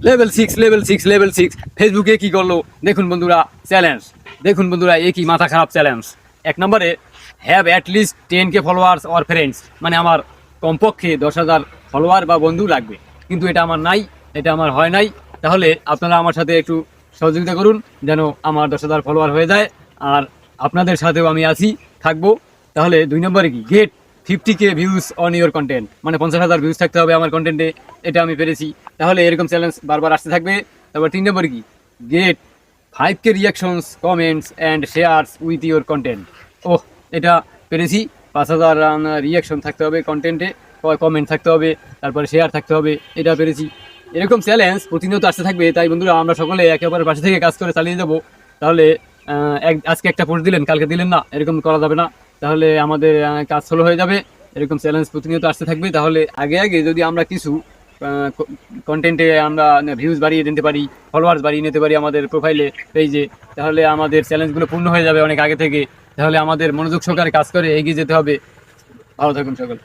Level 6 ফেসবুকে কি করলো দেখুন বন্ধুরা, চ্যালেঞ্জ দেখুন বন্ধুরা, এ কি মাথা খারাপ চ্যালেঞ্জ। 1 নম্বরে, have at least 10K followers or friends, মানে আমার কমপক্ষে 10,000 ফলোয়ার বা বন্ধু লাগবে, কিন্তু এটা আমার নাই, এটা আমার হয় নাই। তাহলে আপনারা আমার সাথে একটু সহযোগিতা করুন যেন আমার 10,000 ফলোয়ার হয়ে যায়, আর আপনাদের সাথেও আমি আছি, থাকবো। তাহলে 2 নম্বরে কি, get 50K views on your content, মানে 50,000 ভিউজ থাকতে হবে আমার কন্টেন্টে, এটা আমি পেরেছি। তাহলে এরকম চ্যালেঞ্জ বারবার আসতে থাকবে। তারপর 3 নম্বরে কি, get 5K reactions, comments and shares with your content. ওহ, এটা পেরেছি। 5,000 রিয়াকশন থাকতে হবে কন্টেন্টে, কমেন্ট থাকতে হবে, তারপরে শেয়ার থাকতে হবে, এটা পেরেছি। এরকম চ্যালেঞ্জ প্রতিনিয়ত আসতে থাকবে। তাই বন্ধুরা, আমরা সকলে একে অপরের পাশে থেকে কাজ করে চালিয়ে যাবো। তাহলে আজকে একটা পোস্ট দিলেন, কালকে দিলেন না, এরকম করা যাবে না। তাহলে আমাদের কাজ স্লো হয়ে যাবে। এরকম চ্যালেঞ্জ প্রতিনিয়ত আসতে থাকবে। তাহলে আগে আগে যদি আমরা কিছু কন্টেন্টে আমরা ভিউজ বাড়িয়ে নিতে পারি, ফলোয়ার্স বাড়িয়ে নিতে পারি আমাদের প্রোফাইলে, পেজে, তাহলে আমাদের চ্যালেঞ্জগুলো পূর্ণ হয়ে যাবে অনেক আগে থেকে। তাহলে আমাদের মনোযোগ সহকারে কাজ করে এগিয়ে যেতে হবে। ভালো থাকুন সকল।